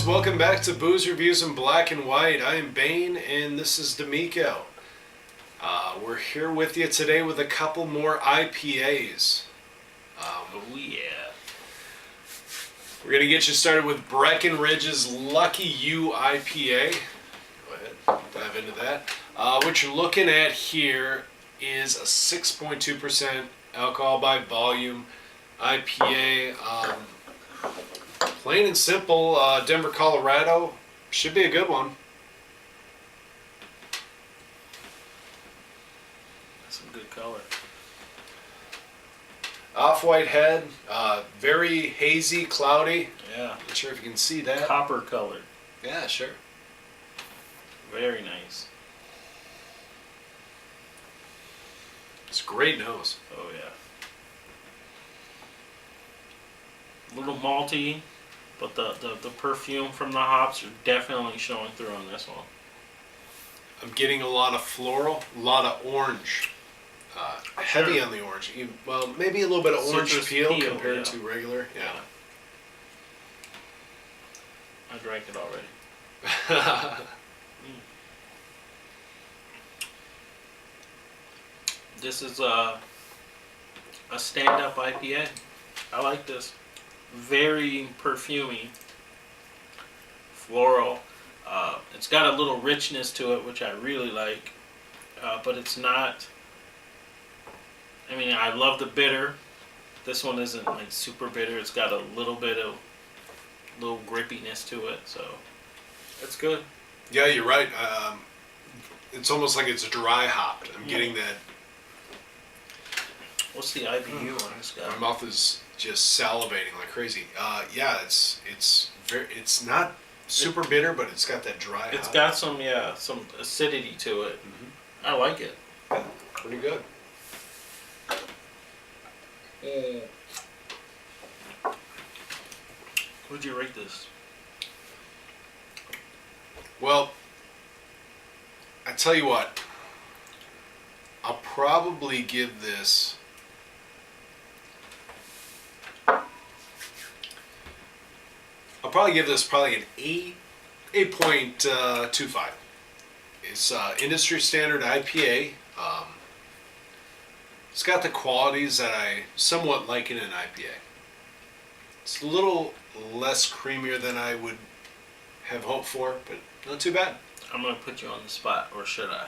guys, welcome back to Boozerevooze in Black and White. I am Bayne and this is Demeko. We're here with you today with a couple more IPAs. Oh yeah. We're going to get you started with Breckenridge's Lucky U IPA. Go ahead, dive into that. What you're looking at here is a 6.2% alcohol by volume IPA. Plain and simple, Denver, Colorado. Should be a good one. That's some good color. Off-white head, very hazy, cloudy. Yeah. Not sure if you can see that. Copper colored. Yeah, sure. Very nice. It's a great nose. Oh yeah. A little malty, but the perfume from the hops are definitely showing through on this one. I'm getting a lot of floral, a lot of orange. Heavy on the orange. Well, maybe a little bit of orange peel compared to regular. Yeah. I drank it already. This is a stand-up IPA. I like this. Very perfumey, floral. It's got a little richness to it, which I really like, but it's not. I mean, I love the bitter. This one isn't like super bitter. It's got a little bit of little grippiness to it, so it's good. Yeah, you're right. It's almost like it's dry hopped. I'm getting that. What's the IBU on this guy? My mouth is just salivating like crazy. Yeah, it's not super bitter, but it's got that dry. It's got some acidity to it. Mm-hmm. I like it. Yeah, pretty good. Would you rate this? Well, I tell you what, I'll probably give this. Probably an 8.25. It's industry standard IPA. It's got the qualities that I somewhat like in an IPA. It's a little less creamier than I would have hoped for, but not too bad. I'm gonna put you on the spot, or should I?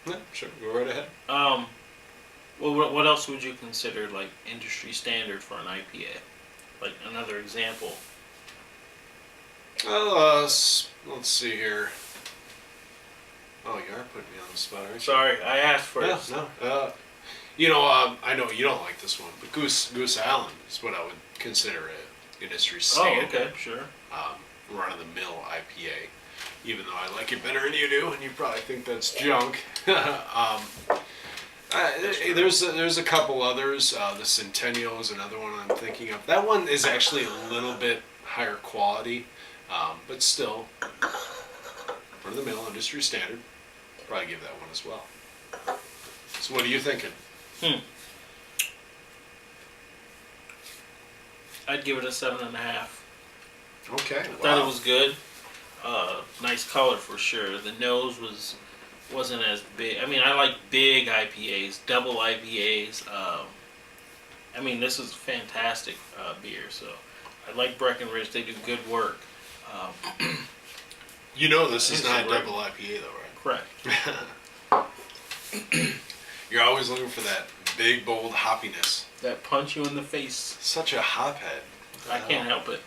Yeah, sure. Go right ahead. Well, what else would you consider like industry standard for an IPA? Like another example. Let's see here. Oh, you are putting me on the spot, aren't you? Sorry, I asked first. No. I know you don't like this one, but Goose Island is what I would consider an industry standard. Oh, okay, sure. Run-of-the-mill IPA, even though I like it better than you do, and you probably think that's junk. There's a couple others. The Centennial is another one I'm thinking of. That one is actually a little bit higher quality, but still run-of-the-mill industry standard. Probably give that one as well. So what are you thinking? I'd give it a 7.5. Okay. I thought it was good. Nice color for sure. The nose wasn't as big. I mean, I like big IPAs, double IPAs. I mean, this is fantastic beer. So I like Breckenridge. They do good work. You know this is not a double IPA though, right? Correct. You're always looking for that big, bold hoppiness. That punch you in the face. Such a hophead. I can't help it.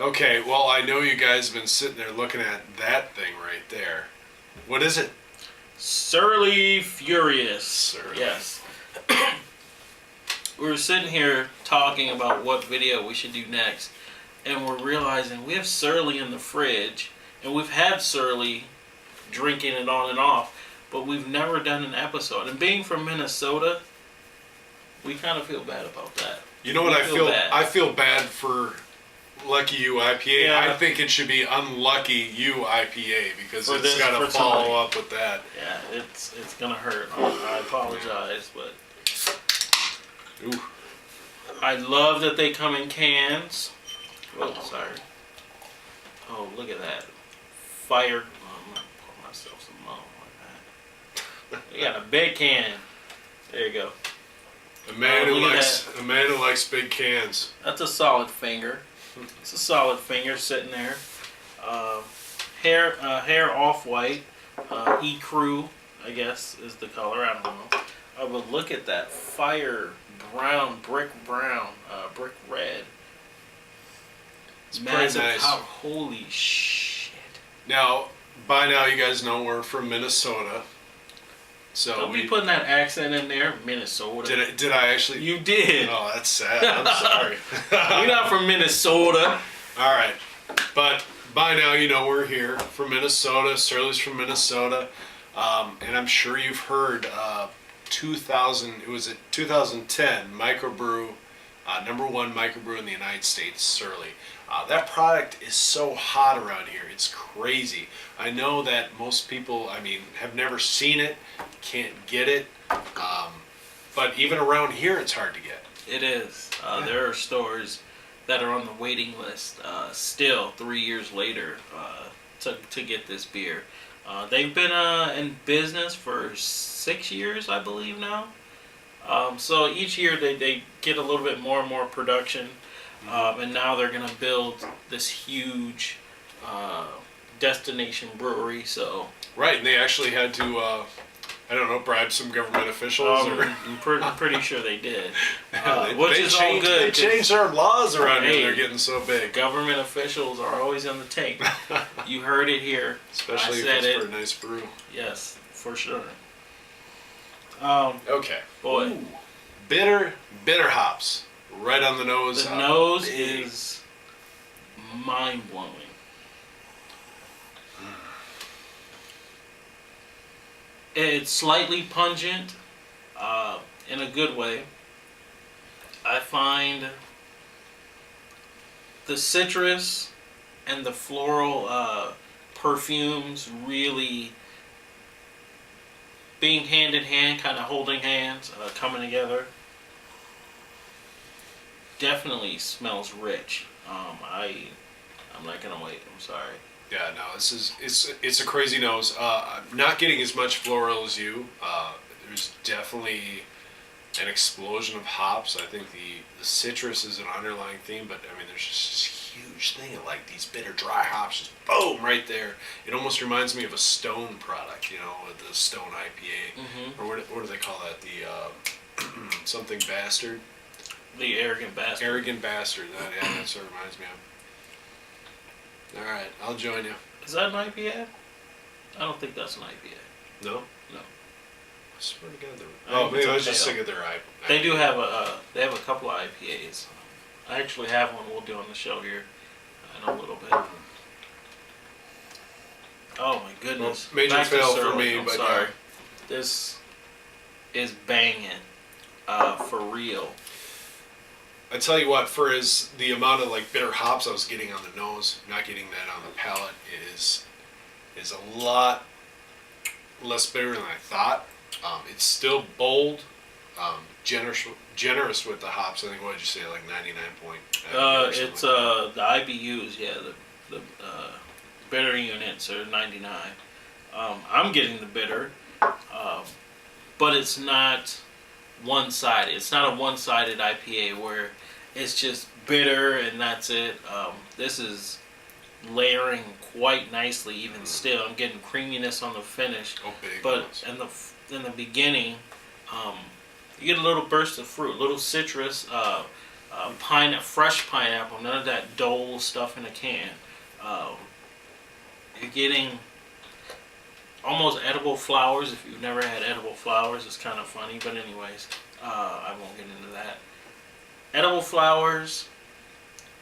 Okay, well, I know you guys have been sitting there looking at that thing right there. What is it? Surly Furious. Surly. Yes. We were sitting here talking about what video we should do next, and we're realizing we have Surly in the fridge, and we've had Surly drinking it on and off, but we've never done an episode. And being from Minnesota, we kind of feel bad about that. You know what I feel? I feel bad for Lucky U IPA. Yeah. I think it should be Unlucky U IPA because it's got to follow up with that. Yeah, it's gonna hurt. I apologize, but ooh. I love that they come in cans. Oh, sorry. Oh, look at that. Fire. Oh, I'm going to pour myself some more like that. We got a big can. There you go. A man look at who likes big cans. That's a solid finger. It's a solid finger sitting there. Hair off-white. E-Crew, I guess, is the color. I don't know. But look at that fire brown, brick red. It's Massive pretty nice. Holy shit. Now, by now you guys know we're from Minnesota. So Don't be putting that accent in there, Minnesota. Did I actually? You did. Oh, that's sad. I'm sorry. We're not from Minnesota. All right, but by now you know we're here from Minnesota. Surly's from Minnesota, and I'm sure you've heard 2000. It was a 2010 microbrew, #1 microbrew in the United States, Surly. That product is so hot around here. It's crazy. I know that most people, have never seen it, can't get it, but even around here, it's hard to get. It is. There are stores that are on the waiting list still 3 years later to get this beer. They've been in business for 6 years, I believe now. So each year they get a little bit more and more production, and now they're going to build this huge destination brewery. So Right, and they actually had to, bribe some government officials. I'm pretty sure they did, They which is all good. They changed their laws around Hey, here. They're getting so big. Government officials are always on the tape. You heard it here. Especially I if said it's it. for a nice brew. Yes, for sure. Okay. Boy, Ooh. Bitter hops. Right on the nose. the nose big. is mind blowing. It's slightly pungent, in a good way. I find the citrus and the floral perfumes really being hand in hand, kind of holding hands, coming together. Definitely smells rich. I'm not gonna wait. I'm sorry. Yeah, no, it's a crazy nose. I'm not getting as much floral as you. There's definitely an explosion of hops. I think the citrus is an underlying theme, but there's just this huge thing of like these bitter dry hops, just boom right there. It almost reminds me of a Stone product, with the Stone IPA, or what do they call that? The something bastard. The arrogant bastard. Arrogant bastard. That's what it reminds me of. All right, I'll join you. Is that an IPA? I don't think that's an IPA. No? No. I swear to God, I maybe I was think just they thinking they're IPA. They do have they have a couple of IPAs. I actually have one we'll do on the show here in a little bit. Oh my goodness. Well, major Back to fail for Surly, me, I'm but sorry. This is banging, for real. I tell you what, for the amount of like bitter hops I was getting on the nose, not getting that on the palate is a lot less bitter than I thought. It's still bold, generous with the hops. I think what did you say, like 99 point? It's the IBUs, yeah. The bitter units are 99. I'm getting the bitter, but it's not one-sided. It's not a one-sided IPA where it's just bitter and that's it. This is layering quite nicely. Even still, I'm getting creaminess on the finish. Oh, big But ones. in the beginning, you get a little burst of fruit, little citrus, fresh pineapple. None of that Dole stuff in a can. You're getting almost edible flowers. If you've never had edible flowers, it's kind of funny. But anyways, I won't get into that. Edible flowers,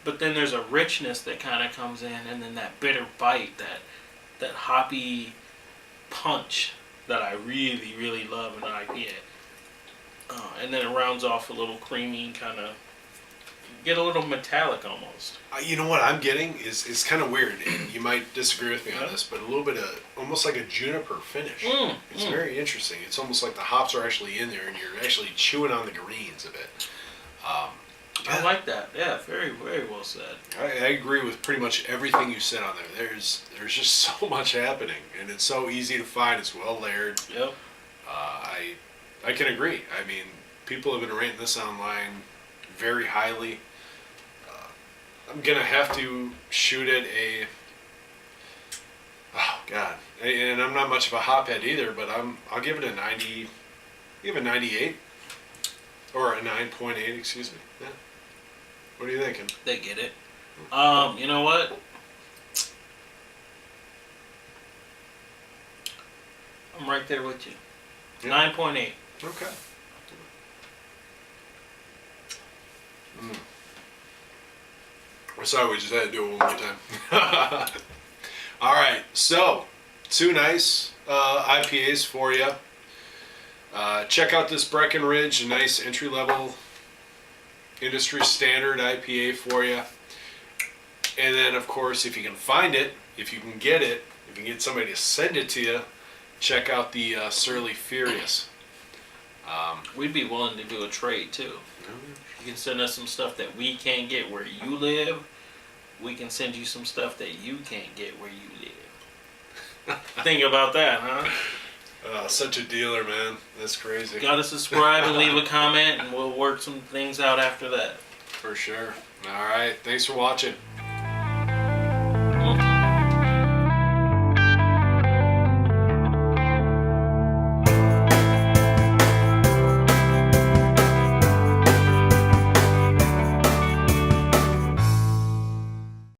but then there's a richness that kind of comes in, and then that bitter bite, that hoppy punch that I really, really love in an IPA. And then it rounds off a little creamy, kind of get a little metallic almost. You know what I'm getting is kind of weird. And you might disagree with me on this, but a little bit of almost like a juniper finish. It's very interesting. It's almost like the hops are actually in there, and you're actually chewing on the greens of it. I like that. Yeah, very, very well said. I agree with pretty much everything you said on there. There's just so much happening, and it's so easy to find. It's well layered. Yep. I can agree. I mean, people have been rating this online very highly. I'm gonna have to shoot it a. Oh God, and I'm not much of a hophead either, but I'll give it a 90. Give it a 98 or a 9.8. Excuse me. Yeah. What are you thinking? They get it. You know what? I'm right there with you. Yeah. 9.8. Okay. Sorry, we just had to do it one more time. All right, so 2 nice IPAs for you. Check out this Breckenridge, a nice entry-level industry standard IPA for you. And then, of course, if you can find it, if you can get it, if you can get somebody to send it to you, check out the Surly Furious. We'd be willing to do a trade too. You can send us some stuff that we can't get where you live. We can send you some stuff that you can't get where you live. Think about that, huh? Such a dealer, man. That's crazy. Gotta subscribe and leave a comment, and we'll work some things out after that. For sure. All right. Thanks for watching.